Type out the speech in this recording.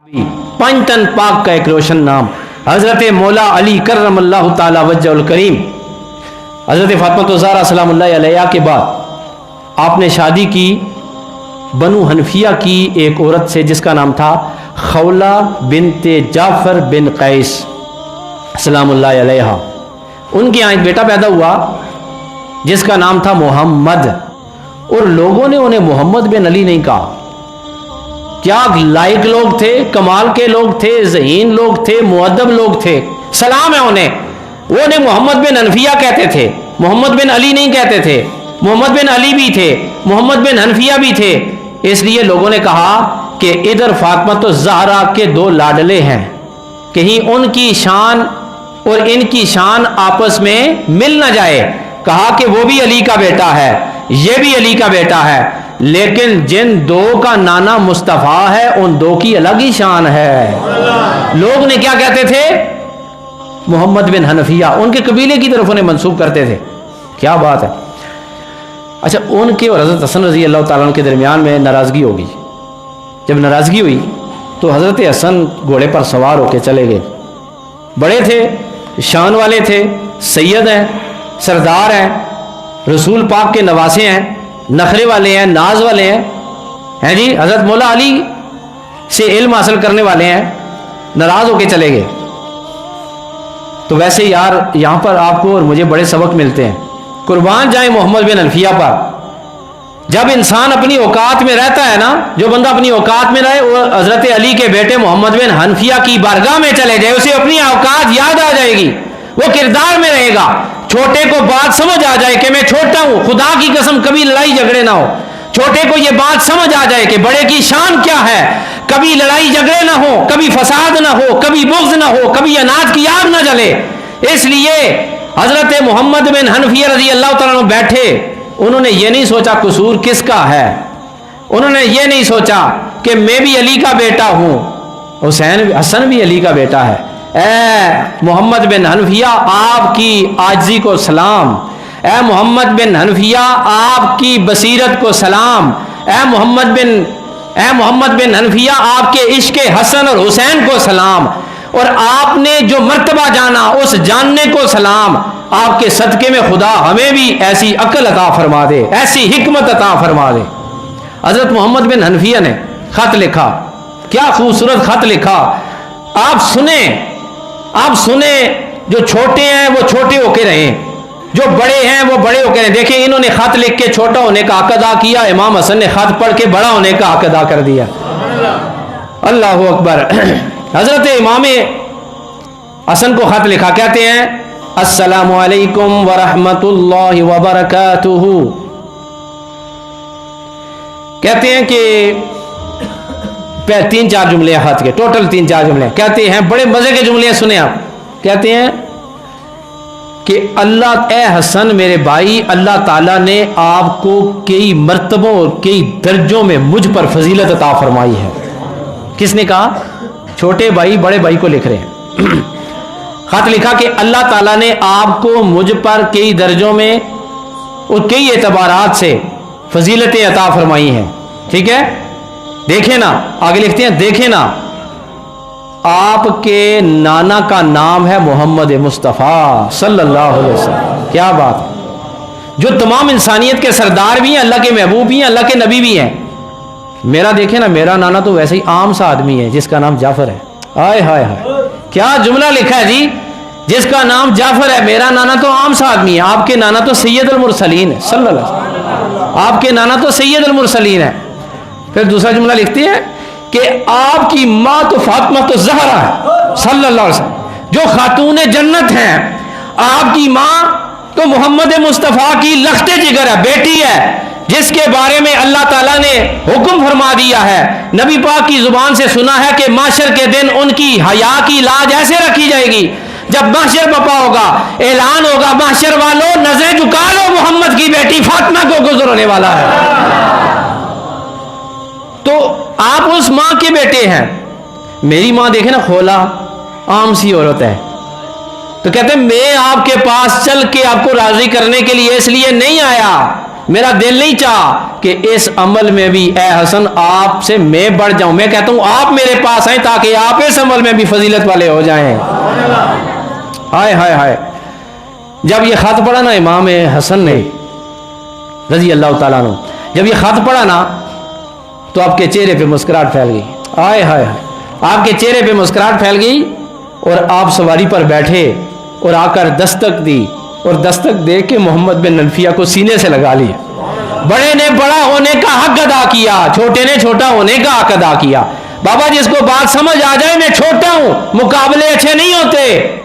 पंचतन पाक का एक रोशन नाम हज़रत मौला अली करमल्लाहु ताला वज्हुल करीम। हज़रत फातिमा ज़हरा सलामुल्लाह अलैहा के बाद आपने शादी की बनु हनफिया की एक औरत से जिसका नाम था खौला बिनते जाफ़र बिन कैस सलामुल्लाह अलैहा। उनके यहाँ एक बेटा पैदा हुआ जिसका नाम था मोहम्मद, और लोगों ने उन्हें मोहम्मद बिन अली नहीं कहा। क्या लायक लोग थे, कमाल के लोग थे, ज़हीन लोग थे, मुअद्दब लोग थे, सलाम है उन्हें। वो उन्हें मोहम्मद बिन हनफिया कहते थे, मोहम्मद बिन अली नहीं कहते थे। मोहम्मद बिन अली भी थे, मोहम्मद बिन हनफिया भी थे। इसलिए लोगों ने कहा कि इधर फातिमा तो ज़हरा के दो लाडले हैं, कहीं उनकी शान और इनकी शान आपस में मिल ना जाए। कहा कि वो भी अली का बेटा है, ये भी अली का बेटा है, लेकिन जिन दो का नाना मुस्तफ़ा है उन दो की अलग ही शान है। लोग ने क्या कहते थे, मोहम्मद बिन हनफिया, उनके कबीले की तरफ उन्हें मंसूब करते थे। क्या बात है। अच्छा, उनके और हज़रत हसन रज़ी अल्लाह ताला के दरमियान में नाराज़गी होगी। जब नाराज़गी हुई तो हज़रत हसन घोड़े पर सवार होकर चले गए। बड़े थे, शान वाले थे, सैयद हैं, सरदार हैं, रसूल पाक के नवासे हैं, नखरे वाले हैं, नाज वाले हैं जी। हज़रत मौला अली से इल्म हासिल करने वाले हैं, नाराज़ होके चले गए। तो वैसे यार यहाँ पर आपको और मुझे बड़े सबक मिलते हैं। कुर्बान जाए मोहम्मद बिन हनफिया पर। जब इंसान अपनी औकात में रहता है ना, जो बंदा अपनी औकात में रहे, वो हज़रत अली के बेटे मोहम्मद बिन हनफिया की बारगाह में चले जाए, उसे अपनी औकात याद आ जाएगी, वो किरदार में रहेगा। छोटे को बात समझ आ जाए कि मैं छोटा हूं, खुदा की कसम कभी लड़ाई झगड़े ना हो। छोटे को यह बात समझ आ जाए कि बड़े की शान क्या है, कभी लड़ाई झगड़े ना हो, कभी फसाद ना हो, कभी बुग़्ज़ ना हो, कभी अनाज की आग ना जले। इसलिए हजरत मोहम्मद बिन हनफिया रज़ी अल्लाह तआला अन्हु बैठे, उन्होंने ये नहीं सोचा कसूर किसका है, उन्होंने ये नहीं सोचा कि मैं भी अली का बेटा हूं, हुसैन हसन भी अली का बेटा है। ए मोहम्मद बिन हनफिया, आपकी आजिज़ी को सलाम। ए मोहम्मद बिन हनफिया, आपकी बसीरत को सलाम। ए मोहम्मद बिन हनफिया, आपके इश्क हसन और हुसैन को सलाम। और आपने जो मर्तबा जाना उस जानने को सलाम। आपके सदके में खुदा हमें भी ऐसी अक्ल अता फरमा दे, ऐसी हिकमत अता फरमा दे। हजरत मोहम्मद बिन हनफिया ने खत लिखा, क्या खूबसूरत खत लिखा। आप सुने, जो छोटे हैं वो छोटे होके रहें, जो बड़े हैं वो बड़े होके रहें। देखें, इन्होंने खत लिख के छोटा होने का हक अदा किया, इमाम हसन ने खत पढ़ के बड़ा होने का हक अदा कर दिया। अल्लाह अकबर। हजरत इमाम हसन को खत लिखा, कहते हैं अस्सलामु अलैकुम व रहमतुल्लाहि व बरकातुहू। कहते हैं कि 3-4 जुमले खत के, टोटल 3-4 जुमले। कहते हैं बड़े मजे के जुमले सुने आप। कहते हैं कि अल्लाह, ए हसन मेरे भाई, अल्लाह ताला ने आपको कई मर्तबों और कई दर्जों में मुझ पर फजीलत अता फरमाई है। किसने कहा? छोटे भाई बड़े भाई को लिख रहे हैं। खत लिखा कि अल्लाह ताला ने आपको मुझ पर कई दर्जों में और कई एतबारात से फजीलतें अता फरमाई हैं। ठीक है, देखें ना, आगे लिखते हैं, देखें ना, आपके नाना का नाम है मोहम्मद मुस्तफ़ा सल्लल्लाहु अलैहि वसल्लम। क्या बात है। जो तमाम इंसानियत के सरदार भी हैं, अल्लाह के महबूब भी हैं, अल्लाह के नबी भी हैं। मेरा देखें ना, मेरा नाना तो वैसे ही आम सा आदमी है जिसका नाम जाफर है। हाय हाय हाय, क्या जुमला लिखा है जी, जिसका नाम जाफर है, मेरा नाना तो आम सा आदमी है। आपके नाना तो सैयदुल मुरसलीन है सल्लल्लाहु अलैहि वसल्लम, आपके नाना तो सैयदुल मुरसलीन है। फिर दूसरा जुमला लिखते हैं कि आपकी माँ तो फातिमा तो ज़हरा है सल्लल्लाहु अलैहि वसल्लम, जो खातून जन्नत हैं। आपकी माँ तो मोहम्मद मुस्तफ़ा की लख्ते जिगर है, बेटी है, जिसके बारे में अल्लाह ताला ने हुक्म फरमा दिया है। नबी पाक की जुबान से सुना है कि माशर के दिन उनकी हया की लाज ऐसे रखी जाएगी, जब माशर बपा होगा, ऐलान होगा, माशर वालों नजरें झुका लो, मोहम्मद की बेटी फातिमा को गुजर होने वाला है। तो आप उस माँ के बेटे हैं। मेरी माँ देखे ना, खोला आम सी औरत है। तो कहते हैं मैं आपके पास चल के आपको राजी करने के लिए इसलिए नहीं आया मेरा दिल नहीं चाहा कि इस अमल में भी ए हसन आपसे मैं बढ़ जाऊं। मैं कहता हूं आप मेरे पास आए ताकि आप इस अमल में भी फजीलत वाले हो जाएं। हाय हाय हाय। जब ये खत पढ़ा ना इमाम हसन ने रजी अल्लाह ताला अन्हु, जब ये खत पढ़ा ना तो आपके चेहरे पे मुस्कुराहट फैल गई। हाय हाय हाय। आपके चेहरे पे मुस्कुराहट फैल गई और आप सवारी पर बैठे और आकर दस्तक दी और दस्तक दे के मोहम्मद बिन नल्फिया को सीने से लगा लिया। बड़े ने बड़ा होने का हक अदा किया, छोटे ने छोटा होने का हक अदा किया। बाबा जिसको बात समझ आ जाए मैं छोटा हूं, मुकाबले अच्छे नहीं होते।